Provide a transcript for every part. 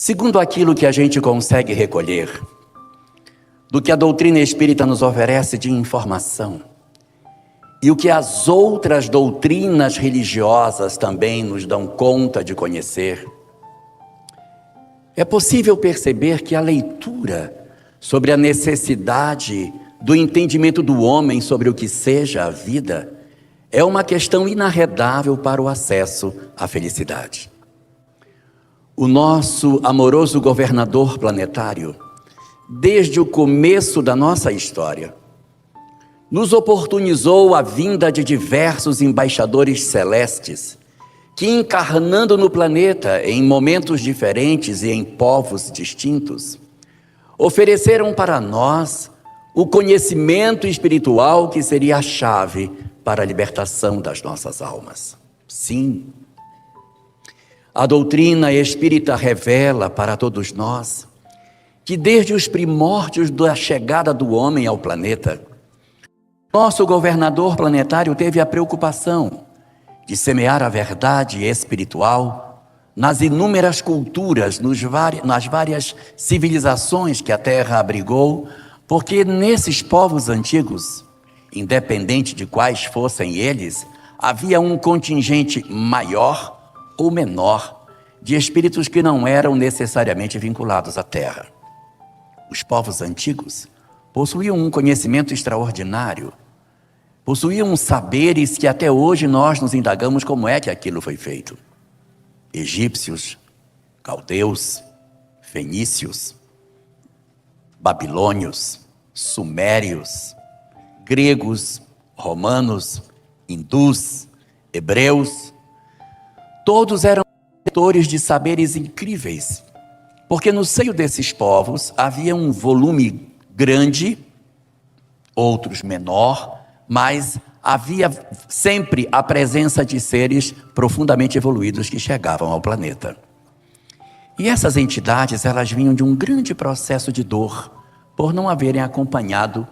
Segundo aquilo que a gente consegue recolher, do que a doutrina espírita nos oferece de informação, e o que as outras doutrinas religiosas também nos dão conta de conhecer, é possível perceber que a leitura sobre a necessidade do entendimento do homem sobre o que seja a vida é uma questão inarredável para o acesso à felicidade. O nosso amoroso governador planetário, desde o começo da nossa história, nos oportunizou a vinda de diversos embaixadores celestes que, encarnando no planeta em momentos diferentes e em povos distintos, ofereceram para nós o conhecimento espiritual que seria a chave para a libertação das nossas almas. Sim, a doutrina espírita revela para todos nós que desde os primórdios da chegada do homem ao planeta, nosso governador planetário teve a preocupação de semear a verdade espiritual nas inúmeras culturas, nas várias civilizações que a Terra abrigou, porque nesses povos antigos, independente de quais fossem eles, havia um contingente maior ou menor de espíritos que não eram necessariamente vinculados à Terra. Os povos antigos possuíam um conhecimento extraordinário, possuíam saberes que até hoje nós nos indagamos como é que aquilo foi feito. Egípcios, caldeus, fenícios, babilônios, sumérios, gregos, romanos, hindus, hebreus, todos eram detentores de saberes incríveis, porque no seio desses povos havia um volume grande, outros menor, mas havia sempre a presença de seres profundamente evoluídos que chegavam ao planeta. E essas entidades, elas vinham de um grande processo de dor, por não haverem acompanhado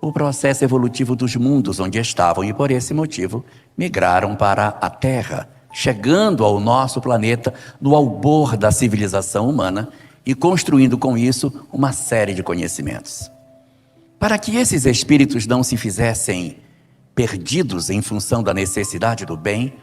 o processo evolutivo dos mundos onde estavam, e por esse motivo migraram para a Terra, chegando ao nosso planeta no albor da civilização humana e construindo com isso uma série de conhecimentos. Para que esses espíritos não se fizessem perdidos em função da necessidade do bem,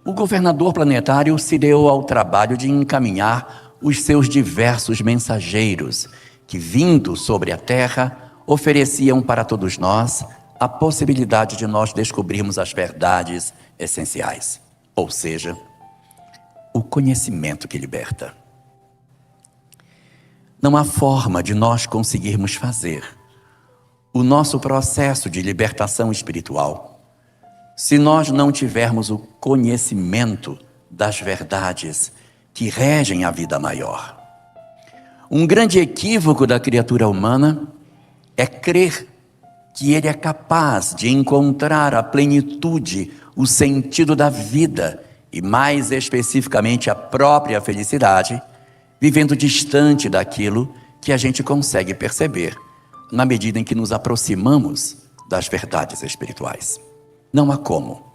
o governador planetário se deu ao trabalho de encaminhar os seus diversos mensageiros, que, vindo sobre a Terra, ofereciam para todos nós a possibilidade de nós descobrirmos as verdades essenciais, ou seja, o conhecimento que liberta. Não há forma de nós conseguirmos fazer o nosso processo de libertação espiritual se nós não tivermos o conhecimento das verdades que regem a vida maior. Um grande equívoco da criatura humana é crer que ele é capaz de encontrar a plenitude, o sentido da vida e, mais especificamente, a própria felicidade, vivendo distante daquilo que a gente consegue perceber na medida em que nos aproximamos das verdades espirituais. Não há como.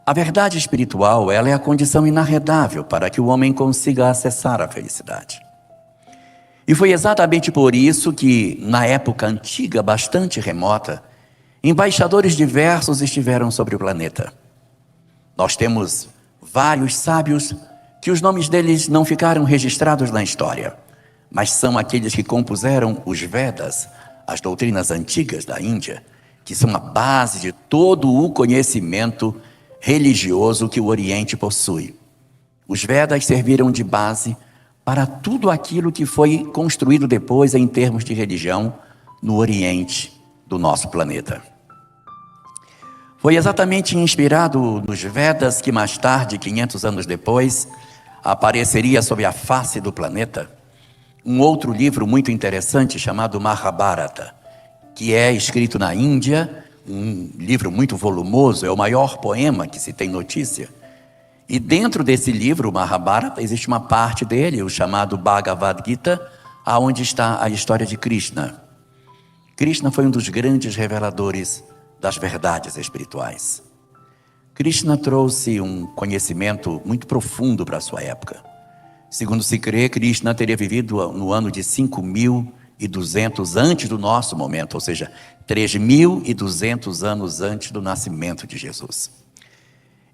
A verdade espiritual, ela é a condição inarredável para que o homem consiga acessar a felicidade. E foi exatamente por isso que, na época antiga, bastante remota, embaixadores diversos estiveram sobre o planeta. Nós temos vários sábios que os nomes deles não ficaram registrados na história, mas são aqueles que compuseram os Vedas, as doutrinas antigas da Índia, que são a base de todo o conhecimento religioso que o Oriente possui. Os Vedas serviram de base para tudo aquilo que foi construído depois em termos de religião no Oriente do nosso planeta. Foi exatamente inspirado nos Vedas que mais tarde, 500 anos depois, apareceria sobre a face do planeta um outro livro muito interessante chamado Mahabharata, que é escrito na Índia, um livro muito volumoso, é o maior poema que se tem notícia. E dentro desse livro, Mahabharata, existe uma parte dele, o chamado Bhagavad Gita, aonde está a história de Krishna. Krishna foi um dos grandes reveladores das verdades espirituais. Krishna trouxe um conhecimento muito profundo para a sua época. Segundo se crê, Krishna teria vivido no ano de 5.200 antes do nosso momento, ou seja, 3.200 anos antes do nascimento de Jesus.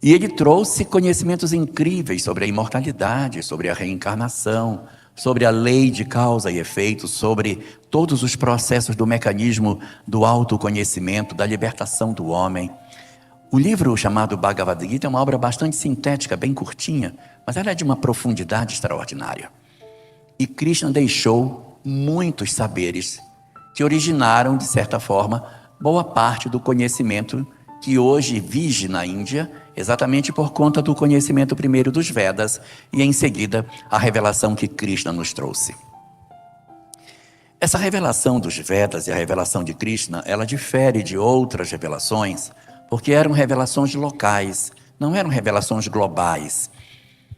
E ele trouxe conhecimentos incríveis sobre a imortalidade, sobre a reencarnação, sobre a lei de causa e efeito, sobre todos os processos do mecanismo do autoconhecimento, da libertação do homem. O livro chamado Bhagavad Gita é uma obra bastante sintética, bem curtinha, mas ela é de uma profundidade extraordinária. E Krishna deixou muitos saberes que originaram, de certa forma, boa parte do conhecimento que hoje vige na Índia, exatamente por conta do conhecimento primeiro dos Vedas e em seguida a revelação que Krishna nos trouxe. Essa revelação dos Vedas e a revelação de Krishna, ela difere de outras revelações, porque eram revelações locais, não eram revelações globais.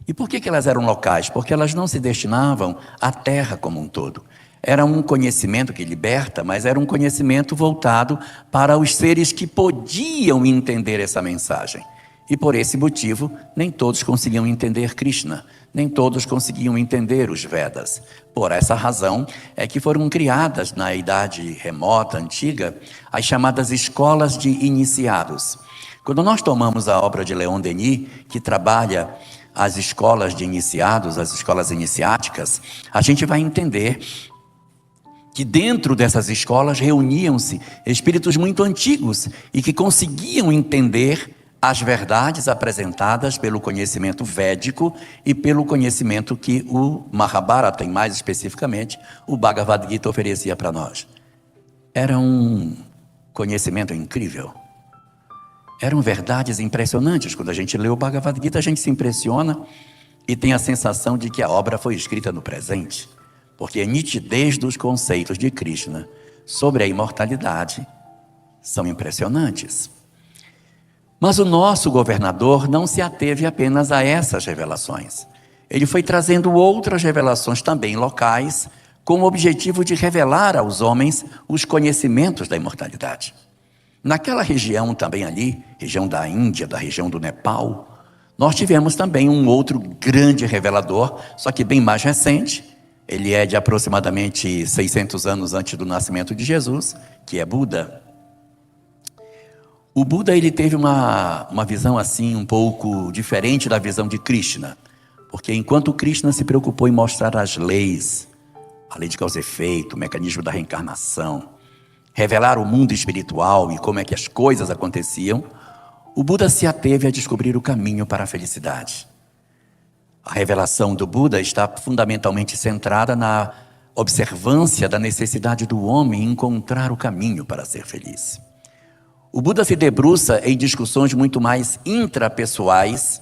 E por que elas eram locais? Porque elas não se destinavam à Terra como um todo. Era um conhecimento que liberta, mas era um conhecimento voltado para os seres que podiam entender essa mensagem. E por esse motivo, nem todos conseguiam entender Krishna, nem todos conseguiam entender os Vedas. Por essa razão é que foram criadas na idade remota, antiga, as chamadas escolas de iniciados. Quando nós tomamos a obra de Leon Denis, que trabalha as escolas de iniciados, as escolas iniciáticas, a gente vai entender que dentro dessas escolas reuniam-se espíritos muito antigos e que conseguiam entender as verdades apresentadas pelo conhecimento védico e pelo conhecimento que o Mahabharata, e mais especificamente, o Bhagavad Gita oferecia para nós. Era um conhecimento incrível. Eram verdades impressionantes. Quando a gente lê o Bhagavad Gita, a gente se impressiona e tem a sensação de que a obra foi escrita no presente, porque a nitidez dos conceitos de Krishna sobre a imortalidade são impressionantes. Mas o nosso governador não se ateve apenas a essas revelações. Ele foi trazendo outras revelações também locais, com o objetivo de revelar aos homens os conhecimentos da imortalidade. Naquela região também ali, região da Índia, da região do Nepal, nós tivemos também um outro grande revelador, só que bem mais recente. Ele é de aproximadamente 600 anos antes do nascimento de Jesus, que é Buda. O Buda, ele teve uma visão assim um pouco diferente da visão de Krishna, porque enquanto Krishna se preocupou em mostrar as leis, a lei de causa e efeito, o mecanismo da reencarnação, revelar o mundo espiritual e como é que as coisas aconteciam, o Buda se ateve a descobrir o caminho para a felicidade. A revelação do Buda está fundamentalmente centrada na observância da necessidade do homem encontrar o caminho para ser feliz. O Buda se debruça em discussões muito mais intrapessoais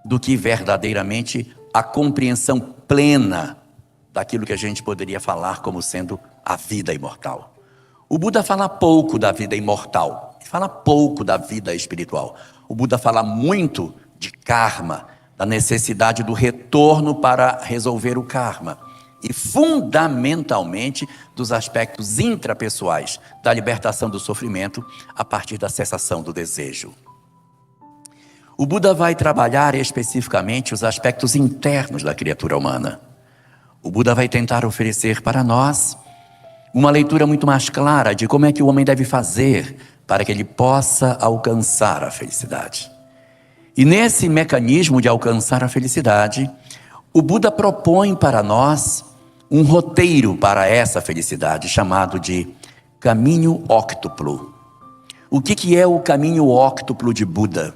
do que verdadeiramente a compreensão plena daquilo que a gente poderia falar como sendo a vida imortal. O Buda fala pouco da vida imortal, fala pouco da vida espiritual. O Buda fala muito de karma, da necessidade do retorno para resolver o karma e fundamentalmente dos aspectos intrapessoais, da libertação do sofrimento a partir da cessação do desejo. O Buda vai trabalhar especificamente os aspectos internos da criatura humana. O Buda vai tentar oferecer para nós uma leitura muito mais clara de como é que o homem deve fazer para que ele possa alcançar a felicidade. E nesse mecanismo de alcançar a felicidade, o Buda propõe para nós um roteiro para essa felicidade, chamado de caminho óctuplo. O que é o caminho óctuplo de Buda?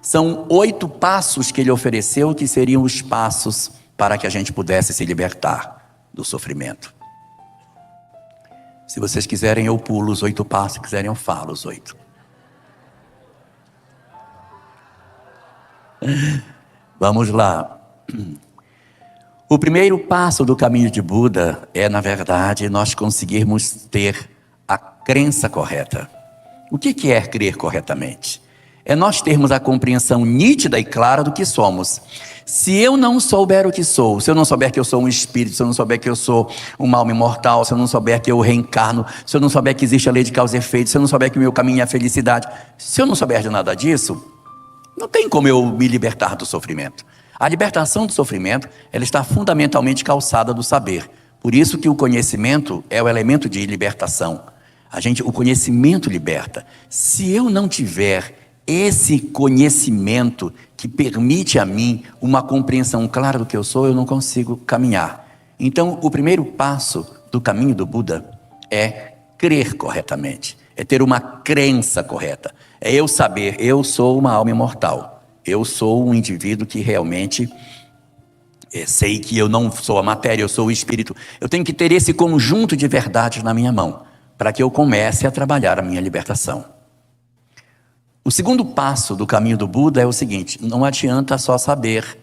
São 8 passos que ele ofereceu, que seriam os passos para que a gente pudesse se libertar do sofrimento. Se vocês quiserem, eu pulo os 8 passos, se quiserem, eu falo os 8. Vamos lá. O primeiro passo do caminho de Buda é, na verdade, nós conseguirmos ter a crença correta. O que é crer corretamente? É nós termos a compreensão nítida e clara do que somos. Se eu não souber o que sou, se eu não souber que eu sou um espírito, se eu não souber que eu sou uma alma imortal, se eu não souber que eu reencarno, se eu não souber que existe a lei de causa e efeito, se eu não souber que o meu caminho é a felicidade, se eu não souber de nada disso, não tem como eu me libertar do sofrimento. A libertação do sofrimento, ela está fundamentalmente calçada do saber. Por isso que o conhecimento é o elemento de libertação. O conhecimento liberta. Se eu não tiver esse conhecimento que permite a mim uma compreensão clara do que eu sou, eu não consigo caminhar. Então, o primeiro passo do caminho do Buda é crer corretamente, é ter uma crença correta, é eu saber, eu sou uma alma imortal, eu sou um indivíduo que realmente sei que eu não sou a matéria, eu sou o espírito. Eu tenho que ter esse conjunto de verdades na minha mão, para que eu comece a trabalhar a minha libertação. O segundo passo do caminho do Buda é o seguinte: não adianta só saber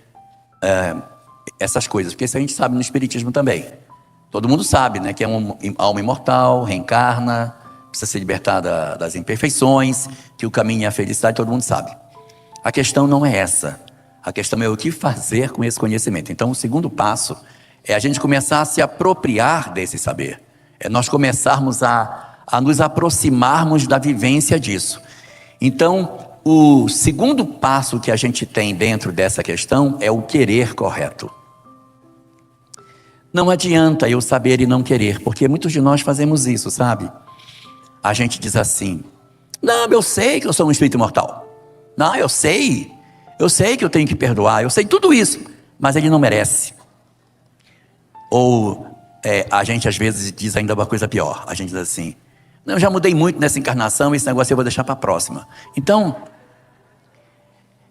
essas coisas, porque isso a gente sabe no Espiritismo também. Todo mundo sabe, né, que é uma alma imortal, reencarna, precisa ser libertada das imperfeições, que o caminho é a felicidade, todo mundo sabe. A questão não é essa. A questão é o que fazer com esse conhecimento. Então, o segundo passo é a gente começar a se apropriar desse saber. É nós começarmos a nos aproximarmos da vivência disso. Então, o segundo passo que a gente tem dentro dessa questão é o querer correto. Não adianta eu saber e não querer, porque muitos de nós fazemos isso, sabe? A gente diz assim: não, eu sei que eu sou um espírito imortal. Não, eu sei que eu tenho que perdoar, eu sei tudo isso, mas ele não merece. Ou a gente às vezes diz ainda uma coisa pior, a gente diz assim: não, eu já mudei muito nessa encarnação, esse negócio eu vou deixar para a próxima. Então,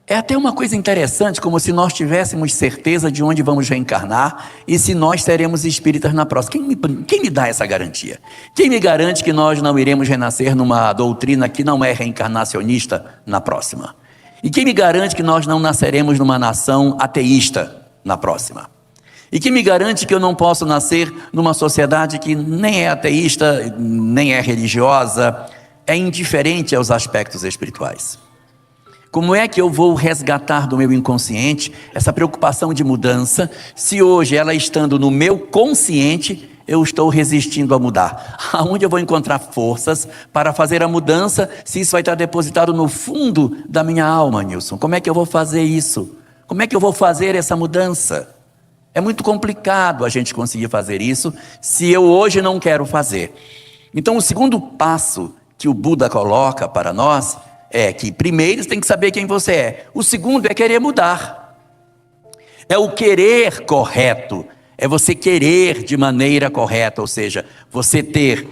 é até uma coisa interessante, como se nós tivéssemos certeza de onde vamos reencarnar e se nós seremos espíritas na próxima. Quem me dá essa garantia? Quem me garante que nós não iremos renascer numa doutrina que não é reencarnacionista na próxima? E quem me garante que nós não nasceremos numa nação ateísta na próxima? E quem me garante que eu não posso nascer numa sociedade que nem é ateísta, nem é religiosa, é indiferente aos aspectos espirituais? Como é que eu vou resgatar do meu inconsciente essa preocupação de mudança, se hoje ela estando no meu consciente, eu estou resistindo a mudar? Aonde eu vou encontrar forças para fazer a mudança, se isso vai estar depositado no fundo da minha alma, Nilson? Como é que eu vou fazer isso? Como é que eu vou fazer essa mudança? É muito complicado a gente conseguir fazer isso, se eu hoje não quero fazer. Então, o segundo passo que o Buda coloca para nós é que primeiro você tem que saber quem você é. O segundo é querer mudar. É o querer correto. É você querer de maneira correta, ou seja, você ter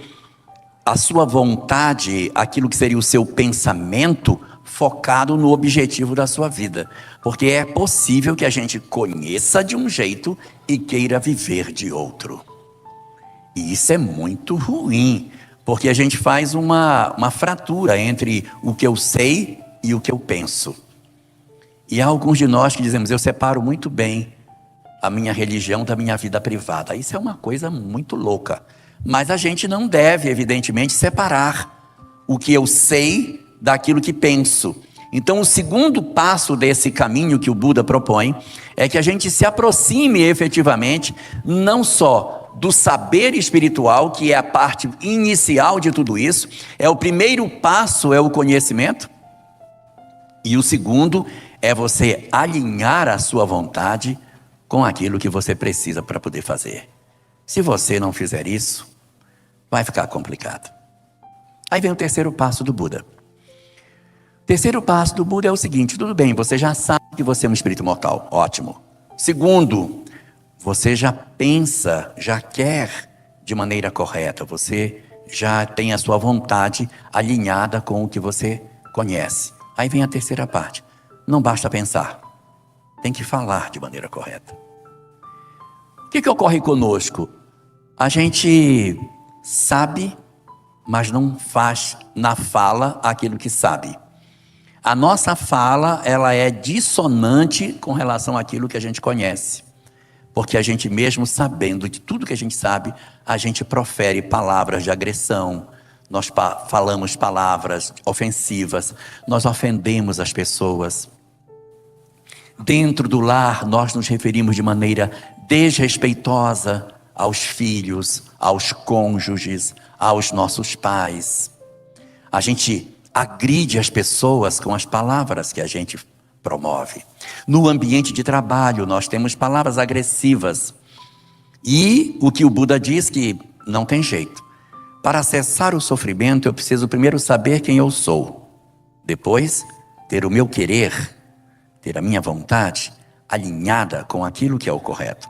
a sua vontade, aquilo que seria o seu pensamento, focado no objetivo da sua vida. Porque é possível que a gente conheça de um jeito e queira viver de outro. E isso é muito ruim, porque a gente faz uma fratura entre o que eu sei e o que eu penso. E há alguns de nós que dizemos: eu separo muito bem a minha religião da minha vida privada. Isso é uma coisa muito louca. Mas a gente não deve, evidentemente, separar o que eu sei daquilo que penso. Então, o segundo passo desse caminho que o Buda propõe é que a gente se aproxime efetivamente, não só do saber espiritual, que é a parte inicial de tudo isso, é o primeiro passo, é o conhecimento, e o segundo é você alinhar a sua vontade com aquilo que você precisa para poder fazer. Se você não fizer isso, vai ficar complicado. Aí vem o terceiro passo do Buda. O terceiro passo do Buda é o seguinte: tudo bem, você já sabe que você é um espírito mortal, ótimo. Segundo, você já pensa, já quer de maneira correta, você já tem a sua vontade alinhada com o que você conhece. Aí vem a terceira parte: não basta pensar, tem que falar de maneira correta. O que ocorre conosco? A gente sabe, mas não faz na fala aquilo que sabe. A nossa fala, ela é dissonante com relação àquilo que a gente conhece. Porque a gente mesmo sabendo de tudo que a gente sabe, a gente profere palavras de agressão, nós falamos palavras ofensivas, nós ofendemos as pessoas. Dentro do lar, nós nos referimos de maneira desrespeitosa aos filhos, aos cônjuges, aos nossos pais. A gente agride as pessoas com as palavras que a gente promove. No ambiente de trabalho, nós temos palavras agressivas. E o que o Buda diz que não tem jeito. Para acessar o sofrimento, eu preciso primeiro saber quem eu sou. Depois, ter o meu querer, ter a minha vontade alinhada com aquilo que é o correto.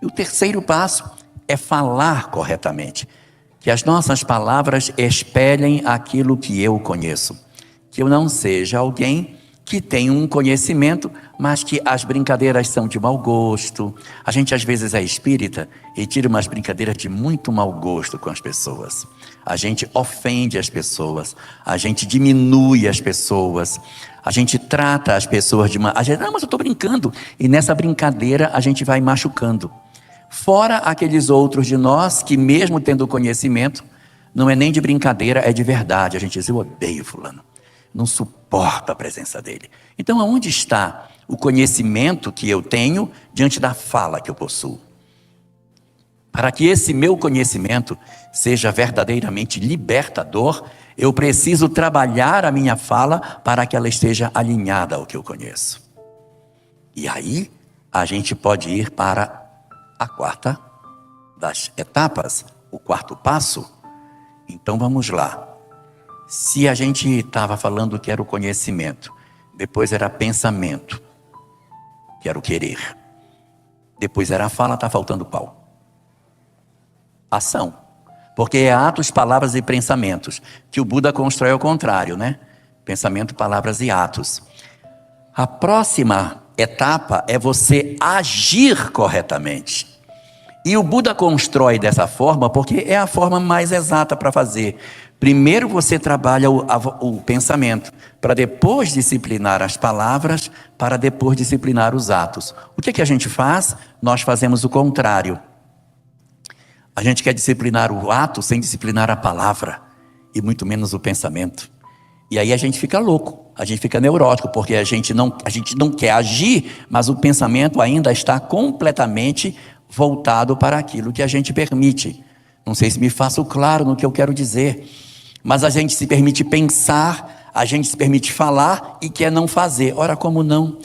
E o terceiro passo é falar corretamente. Que as nossas palavras espelhem aquilo que eu conheço. Que eu não seja alguém que tem um conhecimento, mas que as brincadeiras são de mau gosto. A gente às vezes é espírita e tira umas brincadeiras de muito mau gosto com as pessoas. A gente ofende as pessoas, a gente diminui as pessoas, a gente trata as pessoas de uma... não, mas eu estou brincando. E nessa brincadeira a gente vai machucando. Fora aqueles outros de nós que mesmo tendo conhecimento, não é nem de brincadeira, é de verdade. A gente diz, eu odeio fulano. Não suporto a presença dele. Então, aonde está o conhecimento que eu tenho diante da fala que eu possuo? Para que esse meu conhecimento seja verdadeiramente libertador, eu preciso trabalhar a minha fala para que ela esteja alinhada ao que eu conheço. E aí, a gente pode ir para a quarta das etapas, o quarto passo. Então, vamos lá. Se a gente estava falando que era o conhecimento, depois era pensamento, que era o querer, depois era a fala, está faltando qual? Ação. Porque é atos, palavras e pensamentos, que o Buda constrói ao contrário, né? Pensamento, palavras e atos. A próxima etapa é você agir corretamente. E o Buda constrói dessa forma porque é a forma mais exata para fazer. Primeiro você trabalha o pensamento, para depois disciplinar as palavras, para depois disciplinar os atos. O que a gente faz? Nós fazemos o contrário. A gente quer disciplinar o ato sem disciplinar a palavra, e muito menos o pensamento. E aí a gente fica louco, a gente fica neurótico, porque a gente não quer agir, mas o pensamento ainda está completamente voltado para aquilo que a gente permite. Não sei se me faço claro no que eu quero dizer. Mas a gente se permite pensar, a gente se permite falar e quer não fazer. Ora, como não?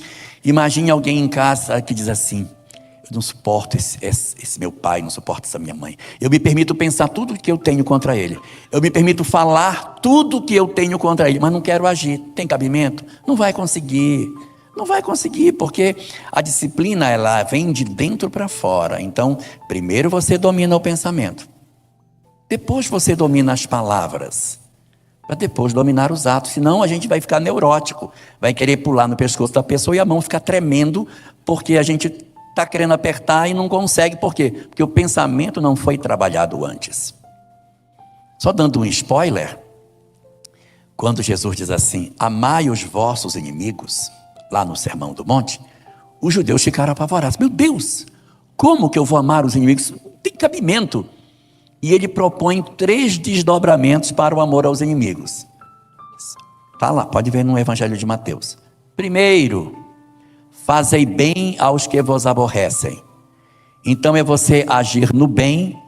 Imagine alguém em casa que diz assim, eu não suporto esse meu pai, não suporto essa minha mãe. Eu me permito pensar tudo que eu tenho contra ele. Eu me permito falar tudo que eu tenho contra ele, mas não quero agir. Tem cabimento? Não vai conseguir. Não vai conseguir, porque a disciplina ela vem de dentro para fora. Então, primeiro você domina o pensamento. Depois você domina as palavras, para depois dominar os atos. Senão a gente vai ficar neurótico, vai querer pular no pescoço da pessoa e a mão fica tremendo, porque a gente está querendo apertar e não consegue. Por quê? Porque o pensamento não foi trabalhado antes. Só dando um spoiler, quando Jesus diz assim, amai os vossos inimigos, lá no Sermão do Monte, os judeus ficaram apavorados. Meu Deus, como que eu vou amar os inimigos? Não tem cabimento. E ele propõe 3 desdobramentos para o amor aos inimigos. Está lá, pode ver no Evangelho de Mateus. Primeiro, fazei bem aos que vos aborrecem. Então é você agir no bem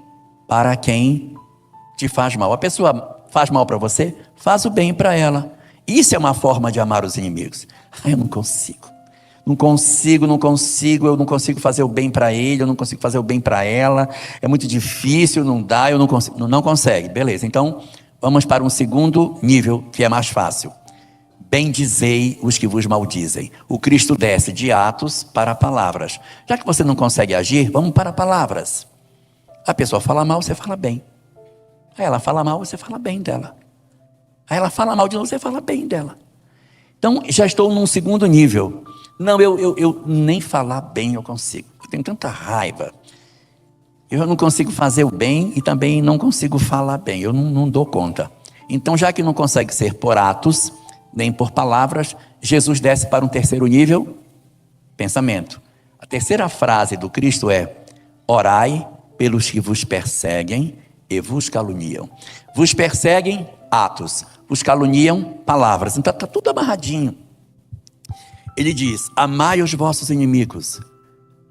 para quem te faz mal. A pessoa faz mal para você, faz o bem para ela. Isso é uma forma de amar os inimigos. Eu não consigo. Eu não consigo fazer o bem para ele, eu não consigo fazer o bem para ela, é muito difícil, não dá, eu não consigo. Não consegue, beleza. Então, vamos para um segundo nível, que é mais fácil. Bendizei os que vos maldizem. O Cristo desce de atos para palavras. Já que você não consegue agir, vamos para palavras. A pessoa fala mal, você fala bem. Aí ela fala mal, você fala bem dela. Aí ela fala mal de novo, você fala bem dela. Então, já estou num segundo nível. Não, eu nem falar bem eu consigo. Eu tenho tanta raiva. Eu não consigo fazer o bem e também não consigo falar bem. Eu não dou conta. Então, já que não consegue ser por atos, nem por palavras, Jesus desce para um terceiro nível, pensamento. A terceira frase do Cristo é, orai pelos que vos perseguem e vos caluniam. Vos perseguem, atos. Vos caluniam, palavras. Então está tudo amarradinho. Ele diz, amai os vossos inimigos.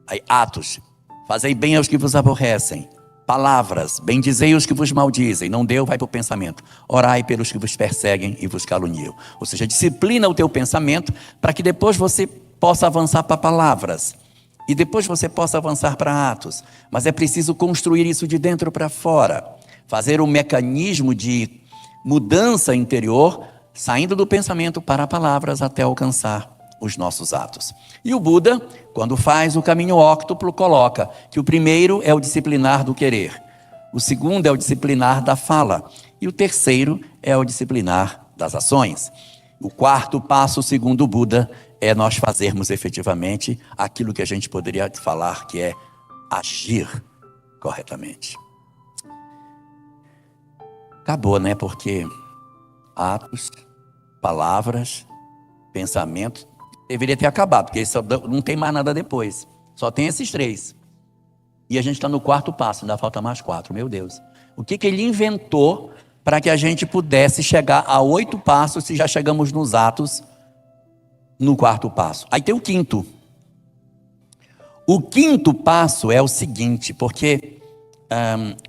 Aí, atos, fazei bem aos que vos aborrecem. palavras, bendizei os que vos maldizem, não deu, vai para o pensamento. Orai pelos que vos perseguem e vos caluniam. Ou seja, disciplina o teu pensamento para que depois você possa avançar para palavras. E depois você possa avançar para atos. Mas é preciso construir isso de dentro para fora. Fazer um mecanismo de mudança interior, saindo do pensamento para palavras até alcançar os nossos atos. E o Buda, quando faz o caminho óctuplo, coloca que o primeiro é o disciplinar do querer, o segundo é o disciplinar da fala e o terceiro é o disciplinar das ações. O quarto passo, segundo o Buda, é nós fazermos efetivamente aquilo que a gente poderia falar que é agir corretamente. Acabou, né? Porque atos, palavras, pensamento, deveria ter acabado, porque não tem mais nada depois. Só tem esses três. E a gente está no quarto passo, ainda falta mais 4, meu Deus. O que ele inventou para que a gente pudesse chegar a 8 passos, se já chegamos nos atos, no quarto passo? Aí tem o quinto. O quinto passo é o seguinte, porque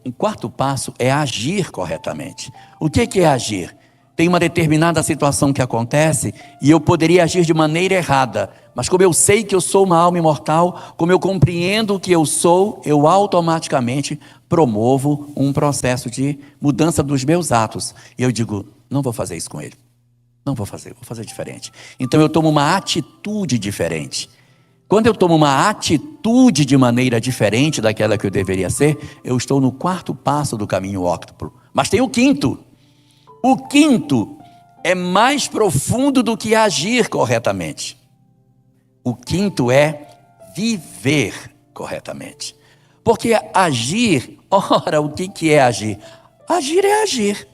o quarto passo é agir corretamente. O que é agir? Tem uma determinada situação que acontece e eu poderia agir de maneira errada, mas como eu sei que eu sou uma alma imortal, como eu compreendo o que eu sou, eu automaticamente promovo um processo de mudança dos meus atos. E eu digo, não vou fazer isso com ele. Não vou fazer diferente. Então eu tomo uma atitude diferente. Quando eu tomo uma atitude de maneira diferente daquela que eu deveria ser, eu estou no quarto passo do caminho óctuplo. Mas tem o quinto. O quinto é mais profundo do que agir corretamente. O quinto é viver corretamente. Porque agir, ora, o que é agir? Agir é agir.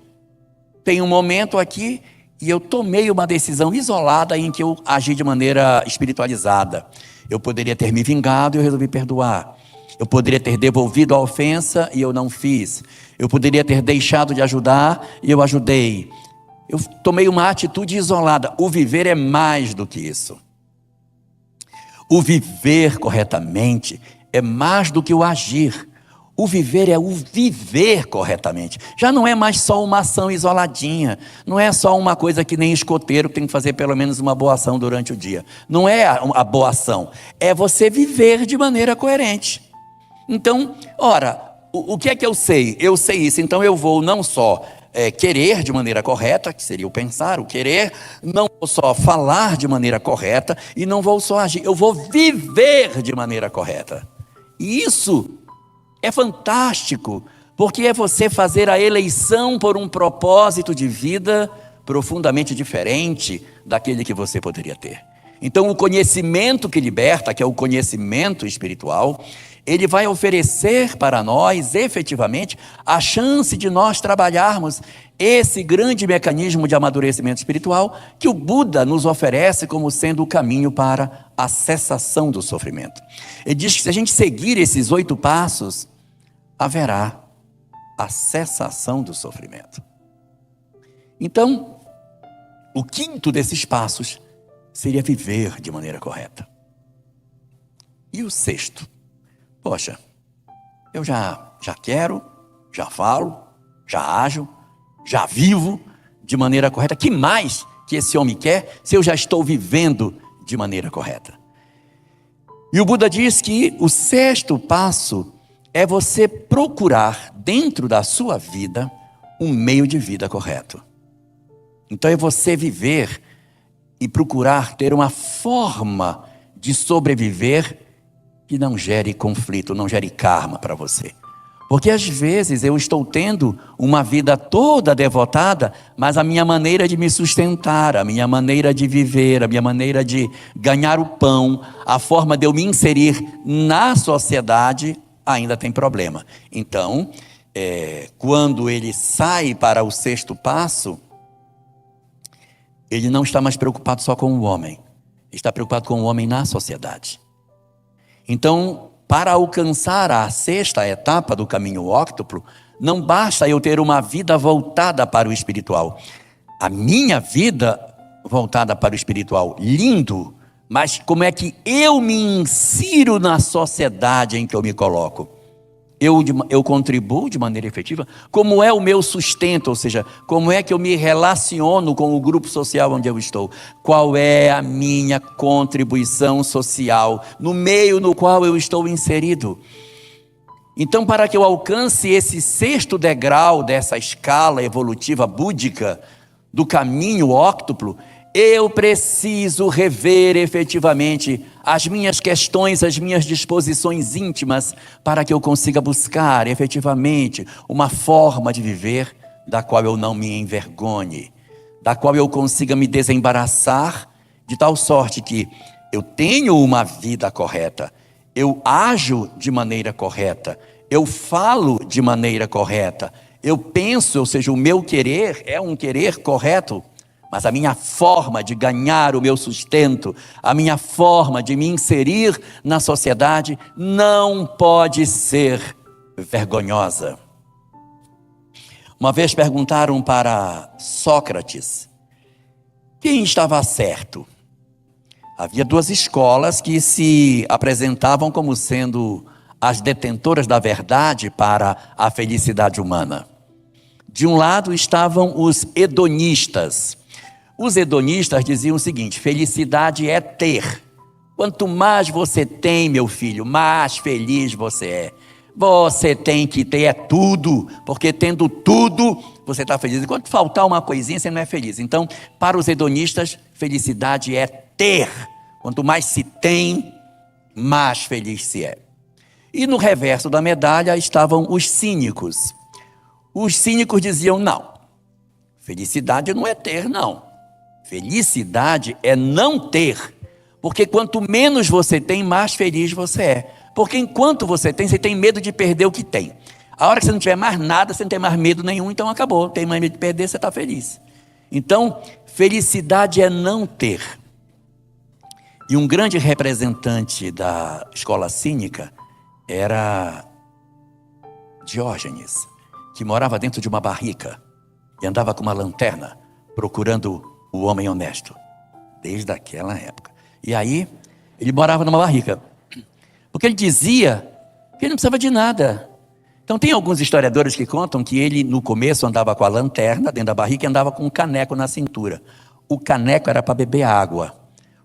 Tem um momento aqui e eu tomei uma decisão isolada em que eu agi de maneira espiritualizada. Eu poderia ter me vingado e eu resolvi perdoar. Eu poderia ter devolvido a ofensa e eu não fiz. Eu poderia ter deixado de ajudar e eu ajudei. Eu tomei uma atitude isolada. O viver é mais do que isso. O viver corretamente é mais do que o agir. O viver é o viver corretamente. Já não é mais só uma ação isoladinha. Não é só uma coisa que nem escoteiro que tem que fazer pelo menos uma boa ação durante o dia. Não é a boa ação. É você viver de maneira coerente. Então, ora, o que é que eu sei? Eu sei isso, então eu vou não só querer de maneira correta, que seria o pensar, o querer, não vou só falar de maneira correta e não vou só agir, eu vou viver de maneira correta. E isso é fantástico, porque é você fazer a eleição por um propósito de vida profundamente diferente daquele que você poderia ter. Então, o conhecimento que liberta, que é o conhecimento espiritual, ele vai oferecer para nós, efetivamente, a chance de nós trabalharmos esse grande mecanismo de amadurecimento espiritual que o Buda nos oferece como sendo o caminho para a cessação do sofrimento. Ele diz que se a gente seguir esses 8 passos, haverá a cessação do sofrimento. Então, o quinto desses passos seria viver de maneira correta. E o sexto? Poxa, eu já quero, já falo, já ajo, já vivo de maneira correta. Que mais que esse homem quer se eu já estou vivendo de maneira correta? E o Buda diz que o sexto passo é você procurar dentro da sua vida um meio de vida correto. Então é você viver e procurar ter uma forma de sobreviver que não gere conflito, não gere karma para você. Porque às vezes eu estou tendo uma vida toda devotada, mas a minha maneira de me sustentar, a minha maneira de viver, a minha maneira de ganhar o pão, a forma de eu me inserir na sociedade ainda tem problema. Então, quando ele sai para o sexto passo, ele não está mais preocupado só com o homem, está preocupado com o homem na sociedade. Então, para alcançar a sexta etapa do caminho óctuplo, não basta eu ter uma vida voltada para o espiritual. A minha vida voltada para o espiritual, lindo, mas como é que eu me insiro na sociedade em que eu me coloco? eu contribuo de maneira efetiva? Como é o meu sustento, ou seja, como é que eu me relaciono com o grupo social onde eu estou? Qual é a minha contribuição social no meio no qual eu estou inserido? Então, para que eu alcance esse sexto degrau dessa escala evolutiva búdica, do caminho óctuplo, eu preciso rever efetivamente as minhas questões, as minhas disposições íntimas, para que eu consiga buscar efetivamente uma forma de viver da qual eu não me envergonhe, da qual eu consiga me desembaraçar, de tal sorte que eu tenho uma vida correta, eu ajo de maneira correta, eu falo de maneira correta, eu penso, ou seja, o meu querer é um querer correto, mas a minha forma de ganhar o meu sustento, a minha forma de me inserir na sociedade não pode ser vergonhosa. Uma vez perguntaram para Sócrates quem estava certo. Havia duas escolas que se apresentavam como sendo as detentoras da verdade para a felicidade humana. De um lado estavam os hedonistas. Os hedonistas diziam o seguinte: felicidade é ter. Quanto mais você tem, meu filho, mais feliz você é. Você tem que ter tudo, porque tendo tudo, você está feliz. Enquanto faltar uma coisinha, você não é feliz. Então, para os hedonistas, felicidade é ter. Quanto mais se tem, mais feliz se é. E no reverso da medalha estavam os cínicos. Os cínicos diziam: não, felicidade não é ter, não. Felicidade é não ter. Porque quanto menos você tem, mais feliz você é. Porque enquanto você tem medo de perder o que tem. A hora que você não tiver mais nada, você não tem mais medo nenhum, então acabou. Tem mais medo de perder, você está feliz. Então, felicidade é não ter. E um grande representante da escola cínica era Diógenes, que morava dentro de uma barrica e andava com uma lanterna procurando o homem honesto, desde aquela época. E aí, ele morava numa barrica, porque ele dizia que ele não precisava de nada. Então tem alguns historiadores que contam que ele no começo andava com a lanterna dentro da barrica e andava com um caneco na cintura. O caneco era para beber água.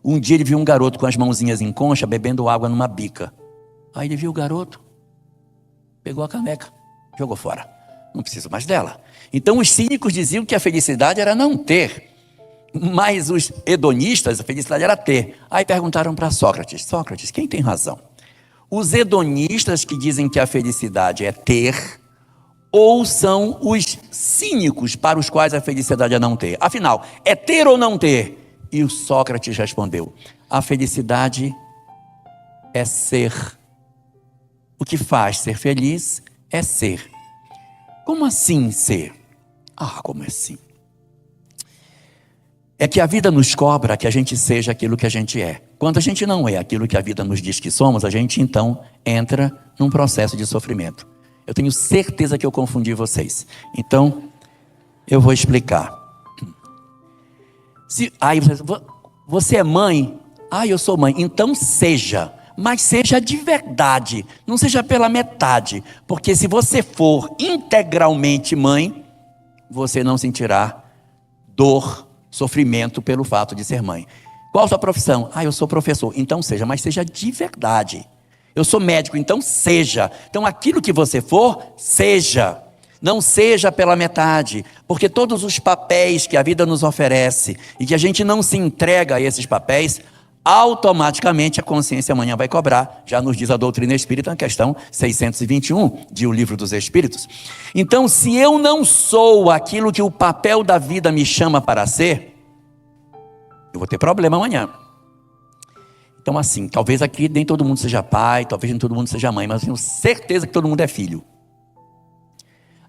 Um dia ele viu um garoto com as mãozinhas em concha bebendo água numa bica. Aí ele viu o garoto, pegou a caneca, jogou fora. Não preciso mais dela. Então os cínicos diziam que a felicidade era não ter. Mas os hedonistas, a felicidade era ter. Aí perguntaram para Sócrates: Sócrates, quem tem razão? Os hedonistas que dizem que a felicidade é ter, ou são os cínicos para os quais a felicidade é não ter? Afinal, é ter ou não ter? E o Sócrates respondeu: a felicidade é ser. O que faz ser feliz é ser. Como assim ser? Como assim? É que a vida nos cobra que a gente seja aquilo que a gente é. Quando a gente não é aquilo que a vida nos diz que somos, a gente então entra num processo de sofrimento. Eu tenho certeza que eu confundi vocês. Então, eu vou explicar. Aí você é mãe? Eu sou mãe. Então seja. Mas seja de verdade. Não seja pela metade. Porque se você for integralmente mãe, você não sentirá dor, sofrimento pelo fato de ser mãe. Qual a sua profissão? Eu sou professor. Então seja, mas seja de verdade. Eu sou médico, então seja. Então aquilo que você for, seja. Não seja pela metade, porque todos os papéis que a vida nos oferece e que a gente não se entrega a esses papéis, automaticamente a consciência amanhã vai cobrar. Já nos diz a doutrina espírita na questão 621 de O Livro dos Espíritos. Então, se eu não sou aquilo que o papel da vida me chama para ser, eu vou ter problema amanhã. Então assim, talvez aqui nem todo mundo seja pai, talvez nem todo mundo seja mãe, mas eu tenho certeza que todo mundo é filho.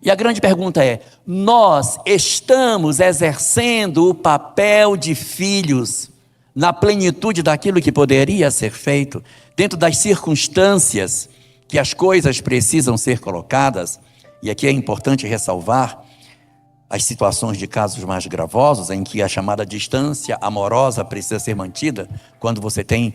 E a grande pergunta é: nós estamos exercendo o papel de filhos na plenitude daquilo que poderia ser feito, dentro das circunstâncias que as coisas precisam ser colocadas? E aqui é importante ressalvar as situações de casos mais gravosos, em que a chamada distância amorosa precisa ser mantida, quando você tem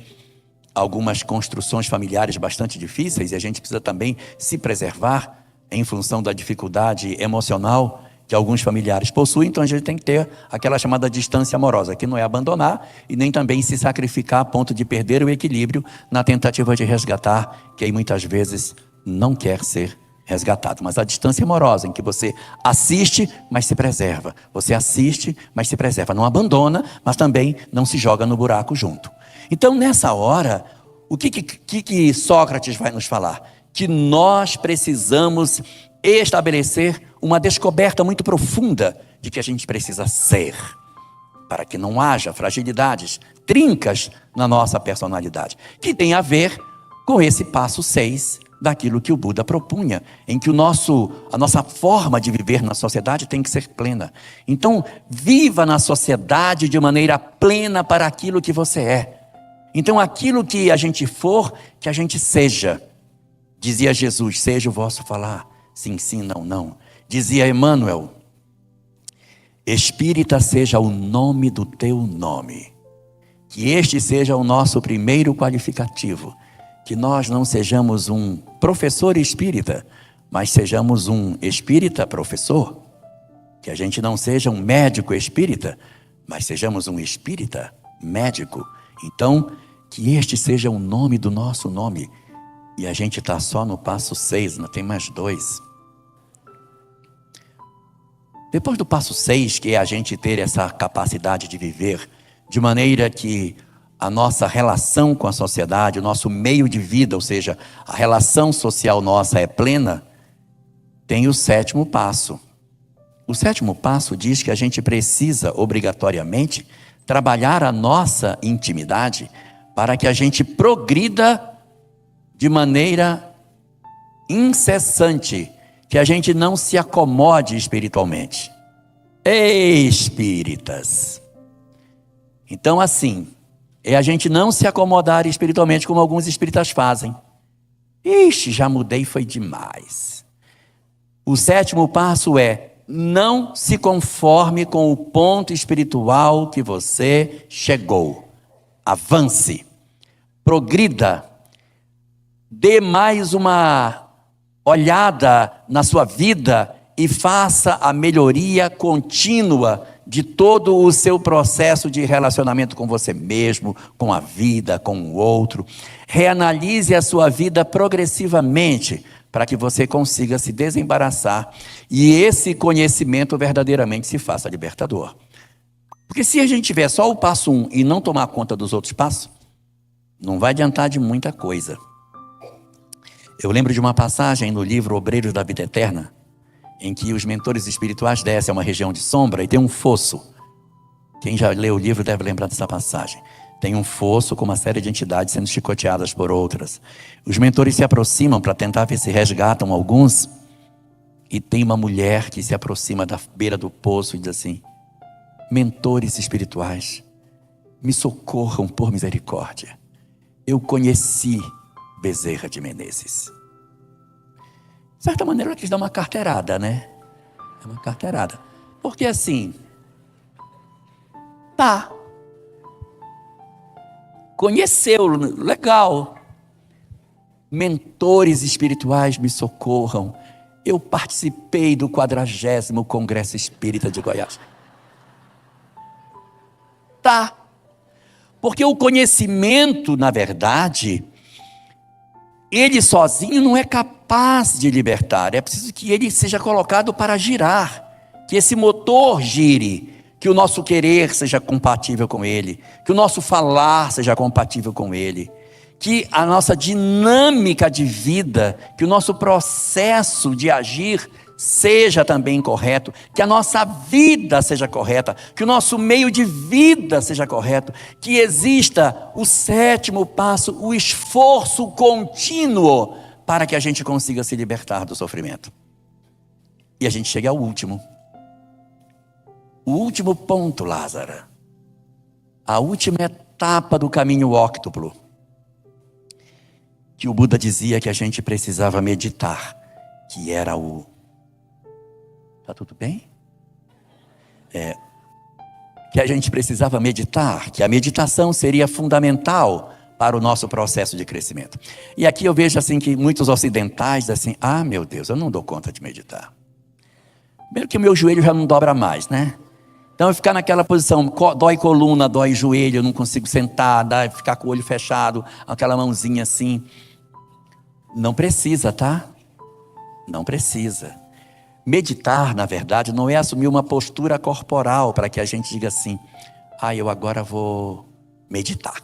algumas construções familiares bastante difíceis, e a gente precisa também se preservar em função da dificuldade emocional que alguns familiares possuem. Então a gente tem que ter aquela chamada distância amorosa, que não é abandonar e nem também se sacrificar a ponto de perder o equilíbrio na tentativa de resgatar quem muitas vezes não quer ser resgatado. Mas a distância amorosa, em que você assiste, mas se preserva. Você assiste, mas se preserva. Não abandona, mas também não se joga no buraco junto. Então, nessa hora, o que Sócrates vai nos falar? Que nós precisamos estabelecer uma descoberta muito profunda de que a gente precisa ser, para que não haja fragilidades, trincas na nossa personalidade, que tem a ver com esse passo 6 daquilo que o Buda propunha, em que a nossa forma de viver na sociedade tem que ser plena. Então, viva na sociedade de maneira plena para aquilo que você é. Então, aquilo que a gente for, que a gente seja. Dizia Jesus, seja o vosso falar, sim, sim, não, não. Dizia Emmanuel, Espírita seja o nome do teu nome. Que este seja o nosso primeiro qualificativo. Que nós não sejamos um professor espírita, mas sejamos um espírita professor. Que a gente não seja um médico espírita, mas sejamos um espírita médico. Então, que este seja o nome do nosso nome. E a gente está só no passo 6, não tem mais 2. Depois do passo 6, que é a gente ter essa capacidade de viver de maneira que a nossa relação com a sociedade, o nosso meio de vida, ou seja, a relação social nossa é plena, tem o 7º passo. O 7º passo diz que a gente precisa, obrigatoriamente, trabalhar a nossa intimidade para que a gente progrida de maneira incessante, que a gente não se acomode espiritualmente. Ei, espíritas! Então, assim, é a gente não se acomodar espiritualmente como alguns espíritas fazem. Ixi, já mudei, foi demais. O 7º passo é: não se conforme com o ponto espiritual que você chegou. Avance, progrida, dê mais uma olhada na sua vida e faça a melhoria contínua de todo o seu processo de relacionamento com você mesmo, com a vida, com o outro. Reanalise a sua vida progressivamente para que você consiga se desembaraçar e esse conhecimento verdadeiramente se faça libertador. Porque se a gente tiver só o passo 1 e não tomar conta dos outros passos, não vai adiantar de muita coisa. Eu lembro de uma passagem no livro Obreiros da Vida Eterna, em que os mentores espirituais descem a uma região de sombra e tem um fosso. Quem já leu o livro deve lembrar dessa passagem. Tem um fosso com uma série de entidades sendo chicoteadas por outras. Os mentores se aproximam para tentar ver se resgatam alguns. E tem uma mulher que se aproxima da beira do poço e diz assim: mentores espirituais, me socorram por misericórdia. Eu conheci Bezerra de Menezes. De certa maneira, ela quis dar uma carteirada, né? É uma carteirada. Porque assim, tá, conheceu, legal. Mentores espirituais me socorram. Eu participei do 40º Congresso Espírita de Goiás. Tá. Porque o conhecimento, na verdade, ele sozinho não é capaz de libertar. É preciso que ele seja colocado para girar. Que esse motor gire. Que o nosso querer seja compatível com ele. Que o nosso falar seja compatível com ele. Que a nossa dinâmica de vida, que o nosso processo de agir seja também correto, que a nossa vida seja correta, que o nosso meio de vida seja correto, que exista o 7º passo, o esforço contínuo para que a gente consiga se libertar do sofrimento. E a gente chega ao último. O último ponto, Lázaro. A última etapa do caminho óctuplo. Que o Buda dizia que a gente precisava meditar, que era o... Tá tudo bem? Que a gente precisava meditar, que a meditação seria fundamental para o nosso processo de crescimento. E aqui eu vejo assim que muitos ocidentais dizem assim, ah, meu Deus, eu não dou conta de meditar. Primeiro que o meu joelho já não dobra mais, né? Então eu ficar naquela posição, dói coluna, dói joelho, eu não consigo sentar, ficar com o olho fechado, aquela mãozinha assim. Não precisa, tá? Não precisa. Meditar, na verdade, não é assumir uma postura corporal para que a gente diga assim, eu agora vou meditar.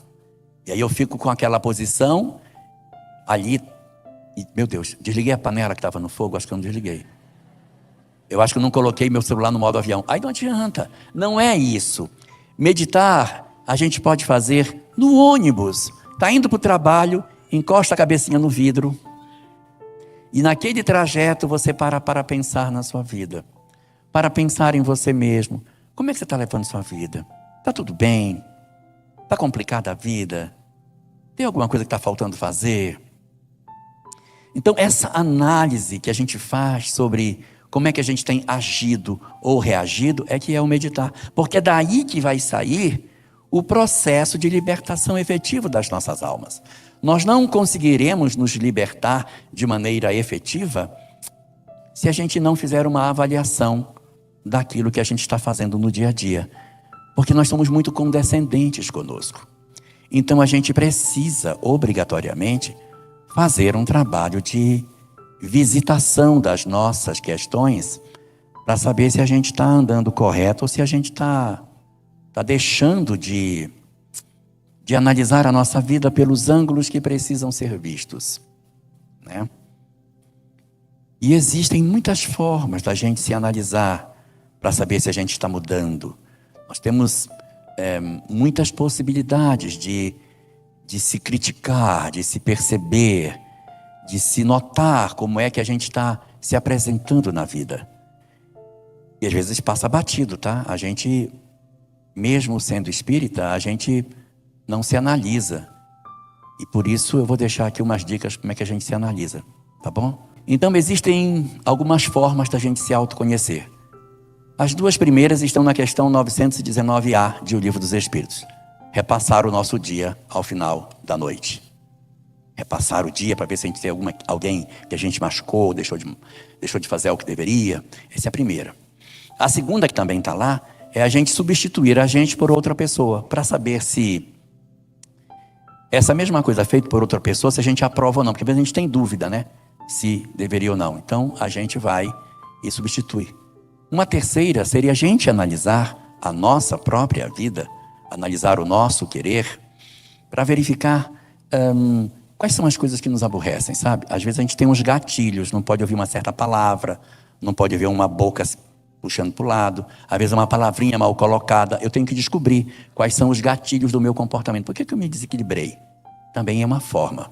E aí eu fico com aquela posição ali, e, meu Deus, desliguei a panela que estava no fogo, acho que eu não desliguei. Eu acho que eu não coloquei meu celular no modo avião. Aí não adianta, não é isso. Meditar, a gente pode fazer no ônibus. Está indo para o trabalho, encosta a cabecinha no vidro. E naquele trajeto você para pensar na sua vida. Para pensar em você mesmo. Como é que você está levando sua vida? Está tudo bem? Está complicada a vida? Tem alguma coisa que está faltando fazer? Então essa análise que a gente faz sobre como é que a gente tem agido ou reagido é que é o meditar. Porque é daí que vai sair o processo de libertação efetivo das nossas almas. Nós não conseguiremos nos libertar de maneira efetiva se a gente não fizer uma avaliação daquilo que a gente está fazendo no dia a dia. Porque nós somos muito condescendentes conosco. Então a gente precisa, obrigatoriamente, fazer um trabalho de visitação das nossas questões para saber se a gente está andando correto ou se a gente está deixando de analisar a nossa vida pelos ângulos que precisam ser vistos, né? E existem muitas formas da gente se analisar para saber se a gente está mudando. Nós temos muitas possibilidades de se criticar, de se perceber, de se notar como é que a gente está se apresentando na vida. E às vezes passa batido, tá? A gente, mesmo sendo espírita, a gente não se analisa. E por isso eu vou deixar aqui umas dicas como é que a gente se analisa, tá bom? Então existem algumas formas da gente se autoconhecer. As duas primeiras estão na questão 919A de O Livro dos Espíritos. Repassar o nosso dia ao final da noite. Repassar o dia para ver se a gente tem alguém que a gente machucou, deixou de fazer o que deveria. Essa é a primeira. A segunda, que também está lá, é a gente substituir a gente por outra pessoa, para saber se essa mesma coisa feita por outra pessoa, se a gente aprova ou não, porque às vezes a gente tem dúvida, né? Se deveria ou não. Então a gente vai e substitui. Uma terceira seria a gente analisar a nossa própria vida, analisar o nosso querer, para verificar quais são as coisas que nos aborrecem, sabe? Às vezes a gente tem uns gatilhos, não pode ouvir uma certa palavra, não pode ver uma boca puxando para o lado, às vezes uma palavrinha mal colocada. Eu tenho que descobrir quais são os gatilhos do meu comportamento. Por que eu me desequilibrei? Também é uma forma.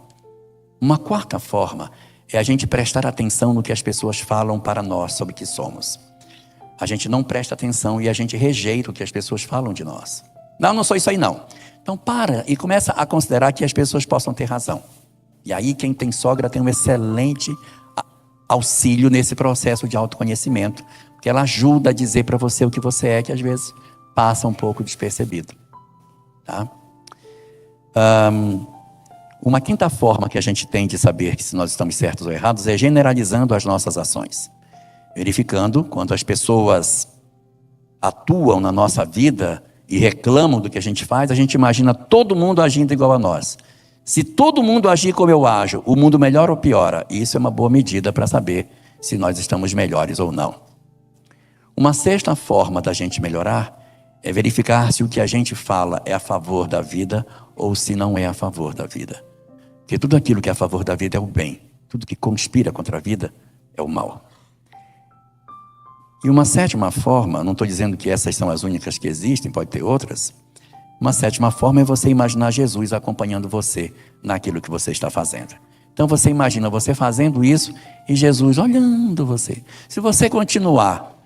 Uma quarta forma é a gente prestar atenção no que as pessoas falam para nós sobre o que somos. A gente não presta atenção e a gente rejeita o que as pessoas falam de nós. Não sou isso aí não. Então para e começa a considerar que as pessoas possam ter razão. E aí quem tem sogra tem um excelente auxílio nesse processo de autoconhecimento, porque ela ajuda a dizer para você o que você é, que às vezes passa um pouco despercebido. Tá? Uma quinta forma que a gente tem de saber que se nós estamos certos ou errados é generalizando as nossas ações. Verificando quando as pessoas atuam na nossa vida e reclamam do que a gente faz, a gente imagina todo mundo agindo igual a nós. Se todo mundo agir como eu ajo, o mundo melhora ou piora? Isso é uma boa medida para saber se nós estamos melhores ou não. Uma sexta forma da gente melhorar é verificar se o que a gente fala é a favor da vida ou se não é a favor da vida. Porque tudo aquilo que é a favor da vida é o bem. Tudo que conspira contra a vida é o mal. E uma sétima forma, não estou dizendo que essas são as únicas que existem, pode ter outras. Uma sétima forma é você imaginar Jesus acompanhando você naquilo que você está fazendo. Então você imagina você fazendo isso e Jesus olhando você. Se você continuar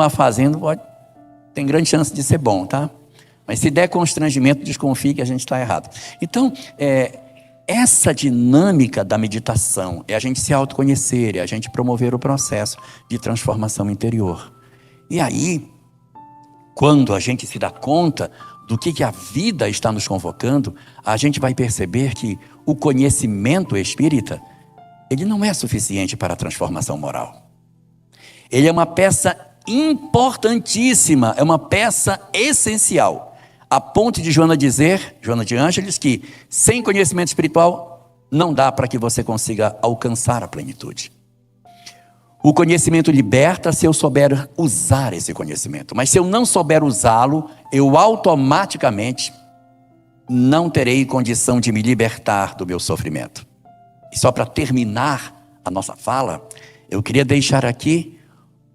fazendo, tem grande chance de ser bom, tá? Mas se der constrangimento, desconfie que a gente está errado. Então, essa dinâmica da meditação é a gente se autoconhecer, é a gente promover o processo de transformação interior. E aí, quando a gente se dá conta, do que a vida está nos convocando, a gente vai perceber que o conhecimento espírita, ele não é suficiente para a transformação moral. Ele é uma peça importantíssima, é uma peça essencial. A ponto de Joana de Ângeles, que sem conhecimento espiritual não dá para que você consiga alcançar a plenitude. O conhecimento liberta se eu souber usar esse conhecimento. Mas se eu não souber usá-lo, eu automaticamente não terei condição de me libertar do meu sofrimento. E só para terminar a nossa fala, eu queria deixar aqui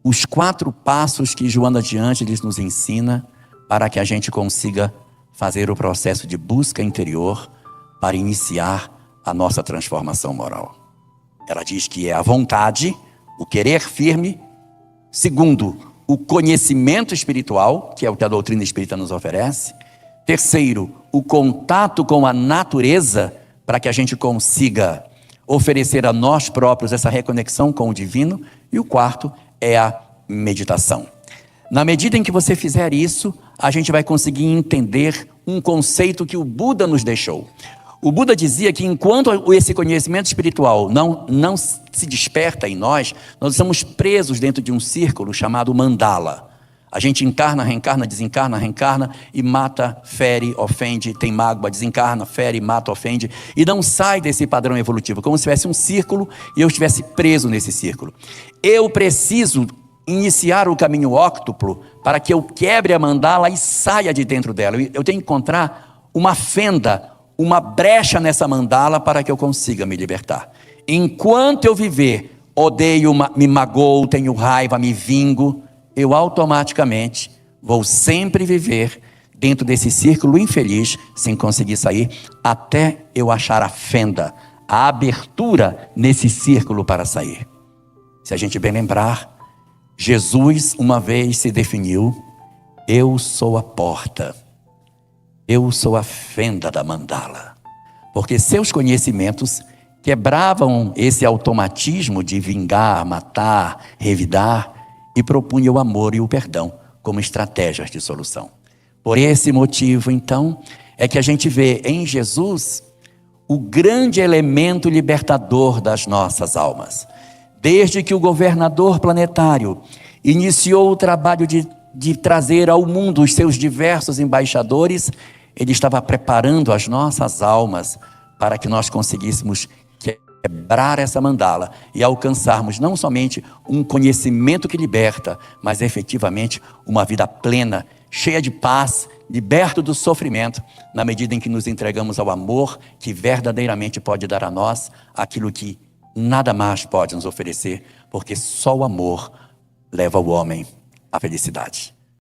os 4 passos que Joana de Ângeles nos ensina para que a gente consiga fazer o processo de busca interior para iniciar a nossa transformação moral. Ela diz que é a vontade, o querer firme. Segundo, o conhecimento espiritual, que é o que a doutrina espírita nos oferece. Terceiro, o contato com a natureza, para que a gente consiga oferecer a nós próprios essa reconexão com o divino. E o quarto é a meditação. Na medida em que você fizer isso, a gente vai conseguir entender um conceito que o Buda nos deixou. O Buda dizia que enquanto esse conhecimento espiritual não se desperta em nós estamos presos dentro de um círculo chamado mandala. A gente encarna, reencarna e mata, fere, ofende, tem mágoa, desencarna, fere, mata, ofende e não sai desse padrão evolutivo, como se tivesse um círculo e eu estivesse preso nesse círculo. Eu preciso iniciar o caminho óctuplo para que eu quebre a mandala e saia de dentro dela. Eu tenho que encontrar uma fenda, uma brecha nessa mandala para que eu consiga me libertar. Enquanto eu viver, odeio, me magoo, tenho raiva, me vingo, eu automaticamente vou sempre viver dentro desse círculo infeliz, sem conseguir sair, até eu achar a fenda, a abertura nesse círculo para sair. Se a gente bem lembrar, Jesus uma vez se definiu: eu sou a porta, eu sou a fenda da mandala. Porque seus conhecimentos quebravam esse automatismo de vingar, matar, revidar e propunha o amor e o perdão como estratégias de solução. Por esse motivo, então, é que a gente vê em Jesus o grande elemento libertador das nossas almas. Desde que o governador planetário iniciou o trabalho de trazer ao mundo os seus diversos embaixadores, ele estava preparando as nossas almas para que nós conseguíssemos quebrar essa mandala e alcançarmos não somente um conhecimento que liberta, mas efetivamente uma vida plena, cheia de paz, liberto do sofrimento, na medida em que nos entregamos ao amor que verdadeiramente pode dar a nós aquilo que nada mais pode nos oferecer, porque só o amor leva o homem à felicidade.